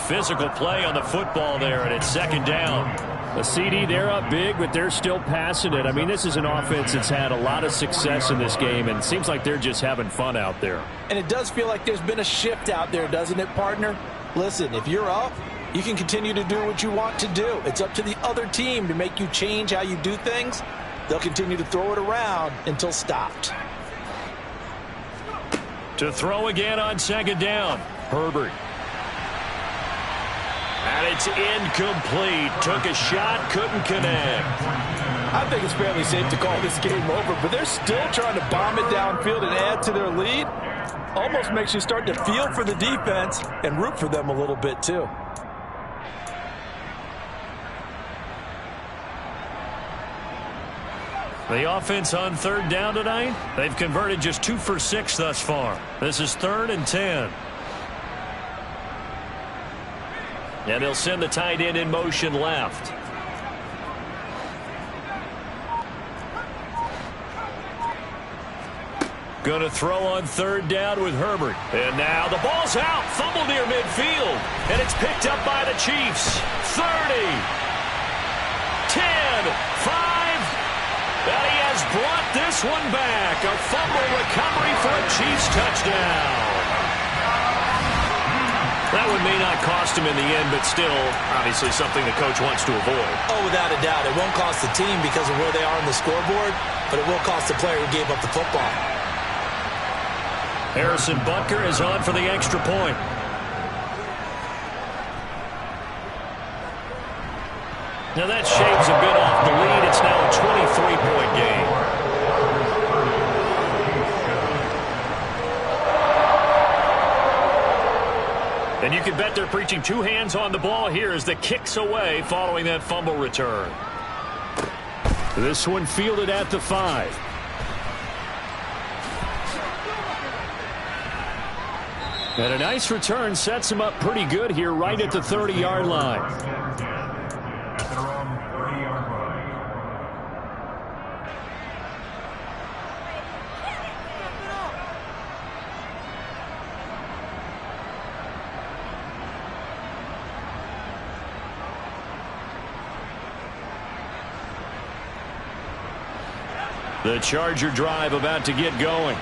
Speaker 1: Physical play on the football there, and it's 2nd down. A CD, they're up big, but they're still passing it. I mean, this is an offense that's had a lot of success in this game, and it seems like they're just having fun out there.
Speaker 4: And it does feel like there's been a shift out there, doesn't it, partner? Listen, if you're up, you can continue to do what you want to do. It's up to the other team to make you change how you do things. They'll continue to throw it around until stopped.
Speaker 1: To throw again on second down, Herbert. And it's incomplete. Took a shot, couldn't connect.
Speaker 4: I think it's fairly safe to call this game over, but they're still trying to bomb it downfield and add to their lead. Almost makes you start to feel for the defense and root for them a little bit too.
Speaker 1: The offense on third down tonight, they've converted just 2 for 6 thus far. This is 3rd and 10. And they'll send the tight end in motion left. Going to throw on third down with Herbert. And now the ball's out. Fumble near midfield. And it's picked up by the Chiefs. 30. 10. 5. And he has brought this one back. A fumble recovery for a Chiefs touchdown. That one may not cost him in the end, but still, obviously something the coach wants to avoid.
Speaker 4: Oh, without a doubt. It won't cost the team because of where they are on the scoreboard, but it will cost the player who gave up the football.
Speaker 1: Harrison Butker is on for the extra point. Now that shaves a bit off the lead. It's now a 23-point game. And you can bet they're preaching 2 hands on the ball here as the kick's away following that fumble return. This one fielded at the 5. And a nice return sets him up pretty good here right at the 30-yard line. The Charger drive about to get going.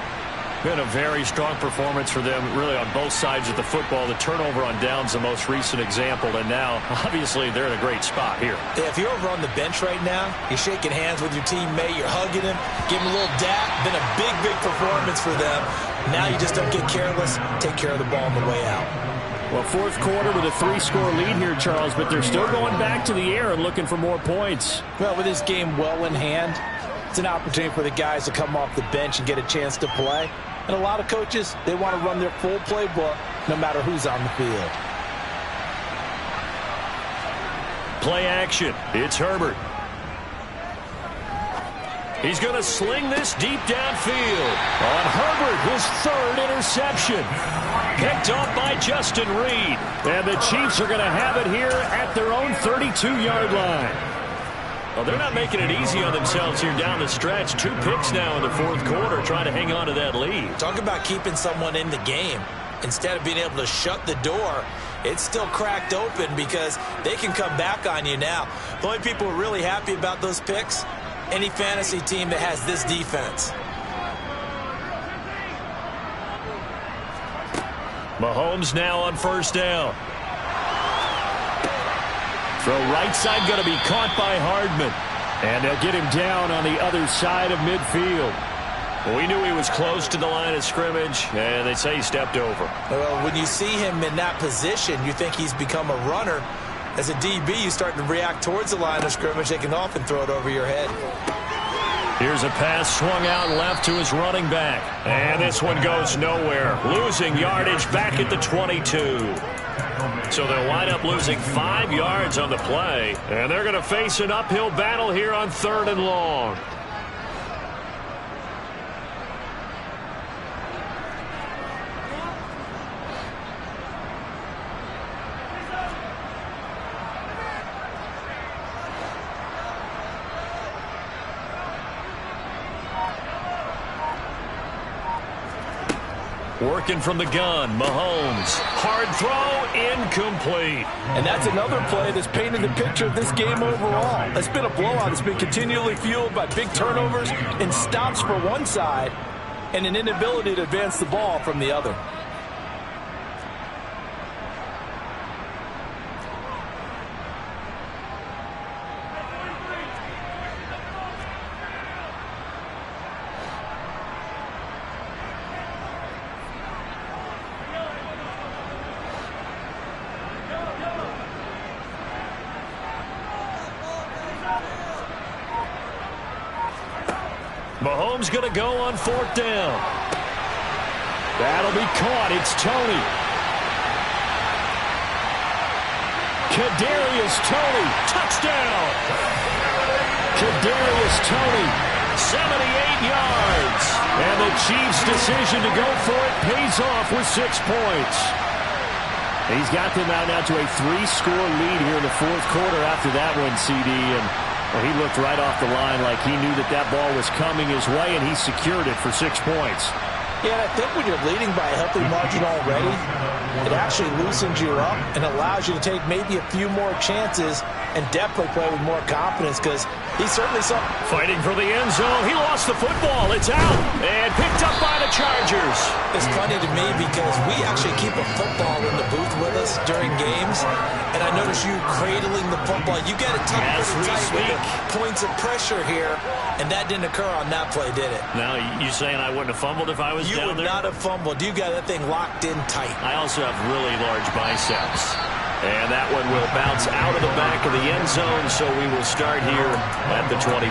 Speaker 1: Been a very strong performance for them, really, on both sides of the football. The turnover on downs, the most recent example, and now, obviously, they're in a great spot here.
Speaker 4: Yeah, if you're over on the bench right now, you're shaking hands with your teammate, you're hugging him, giving him a little dap. Been a big, big performance for them. Now you just don't get careless. Take care of the ball on the way out.
Speaker 1: Well, fourth quarter with a 3-score lead here, Charles, but they're still going back to the air and looking for more points.
Speaker 4: Well, with this game well in hand, it's an opportunity for the guys to come off the bench and get a chance to play. And a lot of coaches, they want to run their full playbook no matter who's on the field.
Speaker 1: Play action. It's Herbert. He's going to sling this deep downfield. On Herbert, his 3rd interception. Picked off by Justin Reed. And the Chiefs are going to have it here at their own 32-yard line. Well, they're not making it easy on themselves here down the stretch. 2 picks now in the fourth quarter, trying to hang on to that lead.
Speaker 4: Talk about keeping someone in the game. Instead of being able to shut the door, it's still cracked open because they can come back on you now. The only people who are really happy about those picks, any fantasy team that has this defense.
Speaker 1: Mahomes now on first down. Throw right side going to be caught by Hardman. And they'll get him down on the other side of midfield. We knew he was close to the line of scrimmage, and they say he stepped over.
Speaker 4: Well, when you see him in that position, you think he's become a runner. As a DB, you start to react towards the line of scrimmage. They can often throw it over your head.
Speaker 1: Here's a pass swung out left to his running back. And this one goes nowhere. Losing yardage back at the 22. So they'll wind up losing 5 yards on the play. And they're going to face an uphill battle here on 3rd and long. Working from the gun, Mahomes. Hard throw, incomplete.
Speaker 4: And that's another play that's painted the picture of this game overall. It's been a blowout. It's been continually fueled by big turnovers and stops for one side and an inability to advance the ball from the other.
Speaker 1: Mahomes going to go on 4th down. That'll be caught. It's Tony. Kadarius Toney, touchdown. Kadarius Toney, 78 yards. And the Chiefs' decision to go for it pays off with 6 points. He's got them out now to a 3-score lead here in the 4th quarter after that one, CD. And well, he looked right off the line like he knew that that ball was coming his way, and he secured it for 6 points.
Speaker 4: Yeah, and I think when you're leading by a healthy margin already, it actually loosens you up and allows you to take maybe a few more chances and definitely play with more confidence because he certainly saw.
Speaker 1: Fighting for the end zone. He lost the football. It's out and picked up by the Chargers.
Speaker 4: It's funny to me because we actually keep a football in the booth with us during games, and I notice you cradling the football. You get it tucked pretty tight with the points of pressure here, and that didn't occur on that play, did it?
Speaker 1: Now, you saying I wouldn't have fumbled if I was
Speaker 4: down there? You would not have fumbled. You got that thing locked in tight.
Speaker 1: I also have really large biceps. And that one will bounce out of the back of the end zone, so we will start here at the 25.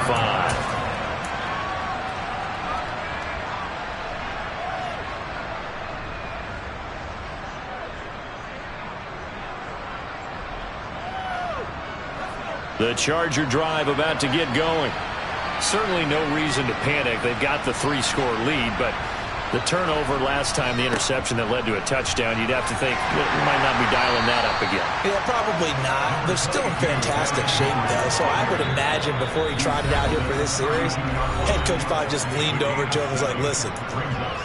Speaker 1: The Charger drive about to get going. Certainly no reason to panic. They've got the 3-score lead, but the turnover last time, the interception that led to a touchdown, you'd have to think we might not be dialing that up again.
Speaker 4: Yeah, probably not. They're still in fantastic shape, though, so I would imagine before he tried it out here for this series, head coach probably just leaned over to him and was like, listen,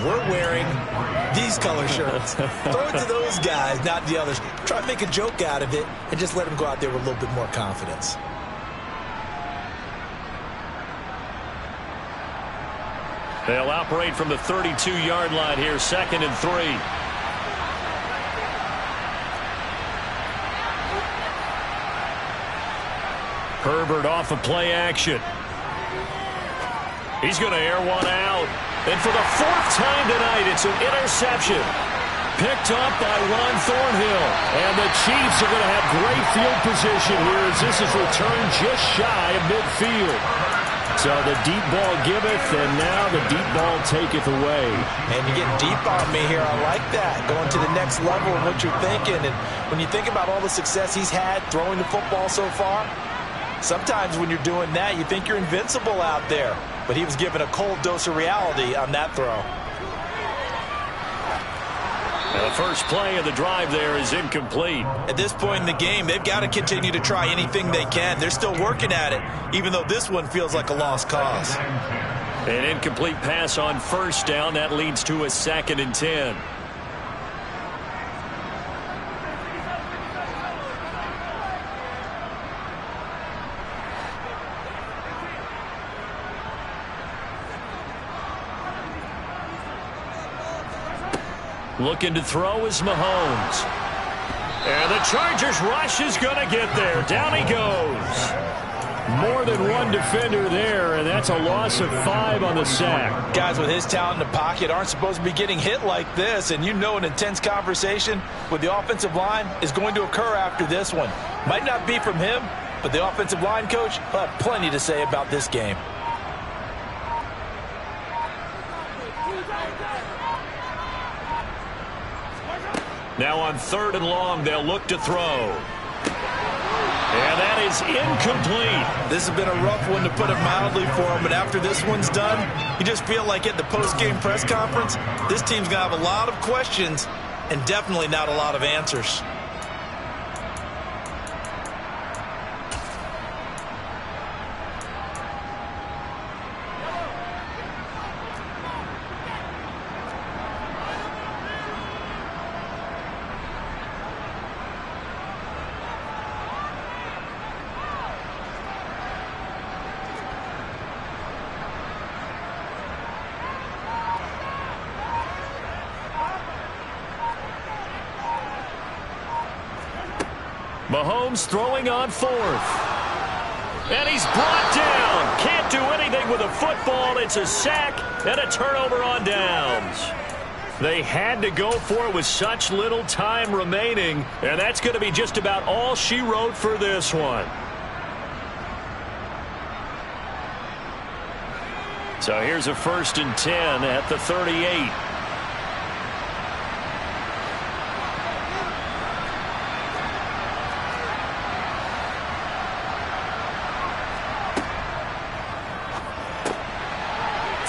Speaker 4: we're wearing these color shirts. Throw it to those guys, not the others. Try to make a joke out of it and just let them go out there with a little bit more confidence.
Speaker 1: They'll operate from the 32-yard line here, 2nd and 3. Herbert off of play action. He's going to air one out. And for the 4th time tonight, it's an interception. Picked up by Ron Thornhill. And the Chiefs are going to have great field position here as this is returned just shy of midfield. So the deep ball giveth, and now the deep ball taketh away.
Speaker 4: And you get deep on me here. I like that. Going to the next level of what you're thinking. And when you think about all the success he's had throwing the football so far, sometimes when you're doing that, you think you're invincible out there. But he was given a cold dose of reality on that throw.
Speaker 1: Now the first play of the drive there is incomplete.
Speaker 3: At this point in the game, they've got to continue to try anything they can. They're still working at it, even though this one feels like a lost cause.
Speaker 1: An incomplete pass on 1st down. That leads to a 2nd and 10. Looking to throw is Mahomes. And the Chargers rush is going to get there. Down he goes. More than one defender there, and that's a loss of 5 on the sack.
Speaker 4: Guys with his talent in the pocket aren't supposed to be getting hit like this, and you know an intense conversation with the offensive line is going to occur after this one. Might not be from him, but the offensive line coach will have plenty to say about this game.
Speaker 1: Now on 3rd and long, they'll look to throw. And that is incomplete.
Speaker 3: This has been a rough one to put it mildly for him, but after this one's done, you just feel like at the post-game press conference, this team's going to have a lot of questions and definitely not a lot of answers.
Speaker 1: Mahomes throwing on fourth. And he's brought down. Can't do anything with a football. It's a sack and a turnover on downs. They had to go for it with such little time remaining, and that's going to be just about all she wrote for this one. So here's a 1st and 10 at the 38.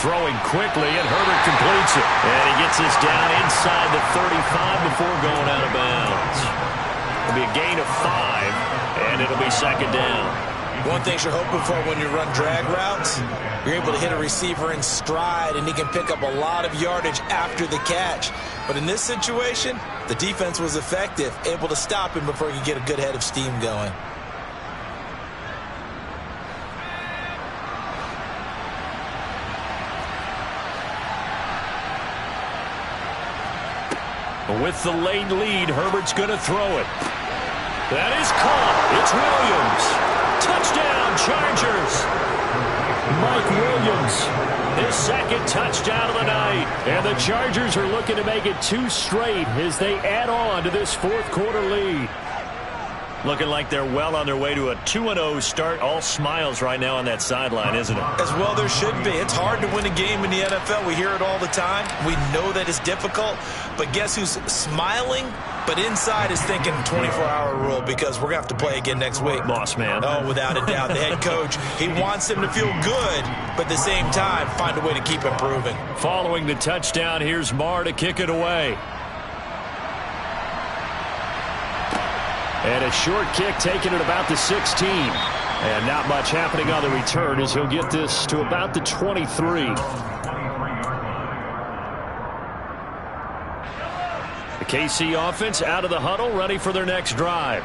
Speaker 1: Throwing quickly, and Herbert completes it. And he gets this down inside the 35 before going out of bounds. It'll be a gain of 5, and it'll be 2nd down.
Speaker 4: One thing you're hoping for when you run drag routes, you're able to hit a receiver in stride, and he can pick up a lot of yardage after the catch. But in this situation, the defense was effective, able to stop him before he could get a good head of steam going.
Speaker 1: With the late lead, Herbert's going to throw it. That is caught. It's Williams. Touchdown, Chargers. Mike Williams, his 2nd touchdown of the night. And the Chargers are looking to make it 2 straight as they add on to this 4th quarter lead. Looking like they're well on their way to a 2-0 start. All smiles right now on that sideline, isn't it?
Speaker 4: As well there should be. It's hard to win a game in the NFL. We hear it all the time. We know that it's difficult. But guess who's smiling? But inside is thinking 24-hour rule, because we're going to have to play again next week.
Speaker 1: Boss man.
Speaker 4: Oh, without a doubt. The head coach, he wants them to feel good, but at the same time, find a way to keep improving.
Speaker 1: Following the touchdown, here's Marr to kick it away. And a short kick taken at about the 16. And not much happening on the return as he'll get this to about the 23. The KC offense out of the huddle, ready for their next drive.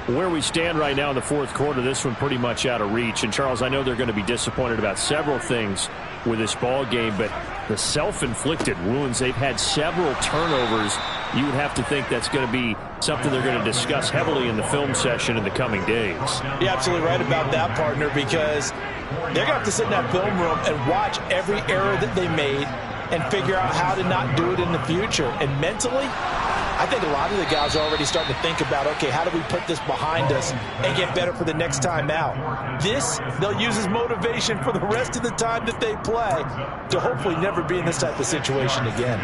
Speaker 1: Where we stand right now in the 4th quarter, this one pretty much out of reach. And, Charles, I know they're going to be disappointed about several things with this ball game, but the self-inflicted wounds, they've had several turnovers. You would have to think that's going to be something they're going to discuss heavily in the film session in the coming days.
Speaker 4: You're absolutely right about that, partner, because they're going to have to sit in that film room and watch every error that they made and figure out how to not do it in the future. And mentally, I think a lot of the guys are already starting to think about, okay, how do we put this behind us and get better for the next time out? This, they'll use as motivation for the rest of the time that they play to hopefully never be in this type of situation again.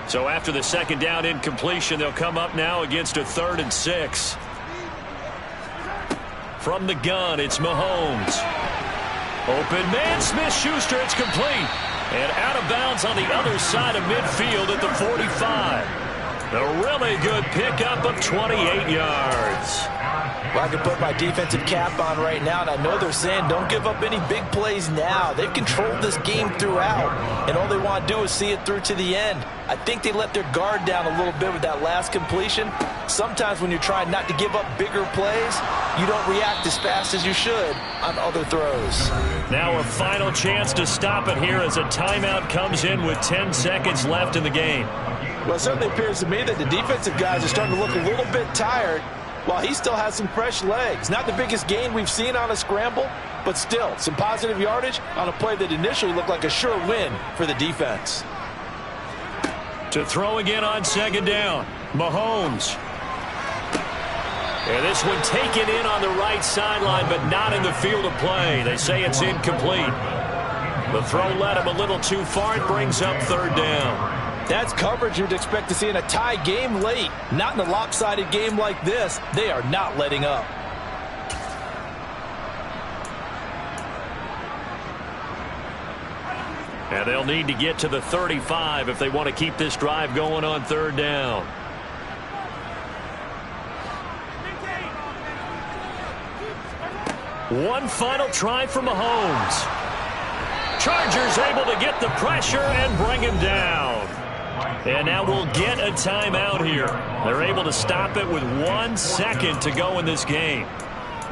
Speaker 1: So after the 2nd down incompletion, they'll come up now against a 3rd and 6. From the gun, it's Mahomes. Open man, Smith-Schuster, it's complete. And out of bounds on the other side of midfield at the 45. A really good pickup of 28 yards.
Speaker 4: Well, I can put my defensive cap on right now, and I know they're saying don't give up any big plays now. They've controlled this game throughout, and all they want to do is see it through to the end. I think they let their guard down a little bit with that last completion. Sometimes when you're trying not to give up bigger plays, you don't react as fast as you should on other throws.
Speaker 1: Now a final chance to stop it here as a timeout comes in with 10 seconds left in the game.
Speaker 4: Well, it certainly appears to me that the defensive guys are starting to look a little bit tired, while he still has some fresh legs. Not the biggest gain we've seen on a scramble, but still some positive yardage on a play that initially looked like a sure win for the defense.
Speaker 1: To throw again on 2nd down, Mahomes. And this one taken in on the right sideline, but not in the field of play. They say it's incomplete. The throw led him a little too far. It brings up 3rd down.
Speaker 4: That's coverage you'd expect to see in a tie game late. Not in a lopsided game like this. They are not letting up.
Speaker 1: And they'll need to get to the 35 if they want to keep this drive going on 3rd down. One final try for Mahomes. Chargers able to get the pressure and bring him down. And now we'll get a timeout here. They're able to stop it with 1 second to go in this game.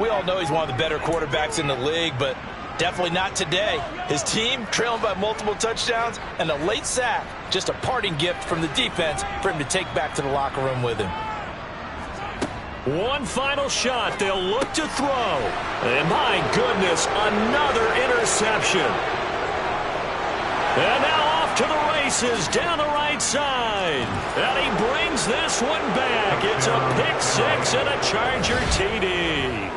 Speaker 4: We all know he's one of the better quarterbacks in the league, but Definitely not today. His team trailing by multiple touchdowns and a late sack. Just a parting gift from the defense for him to take back to the locker room with him.
Speaker 1: One final shot. They'll look to throw. And my goodness, another interception. And now off to the races down the right side. And he brings this one back. It's a pick six and a Charger TD.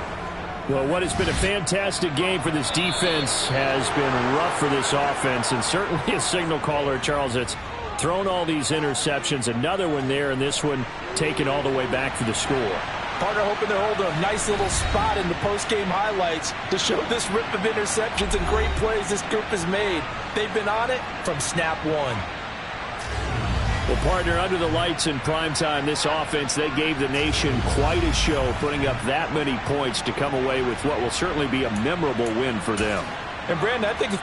Speaker 1: Well, what has been a fantastic game for this defense has been rough for this offense, and certainly a signal caller, Charles, that's thrown all these interceptions. Another one there, and this one taken all the way back for the score.
Speaker 4: Partner hoping they're holding a nice little spot in the post-game highlights to show this rip of interceptions and great plays this group has made. They've been on it from snap one.
Speaker 1: Well, partner, under the lights in primetime, this offense, they gave the nation quite a show, putting up that many points to come away with what will certainly be a memorable win for them.
Speaker 4: And, Brandon, I think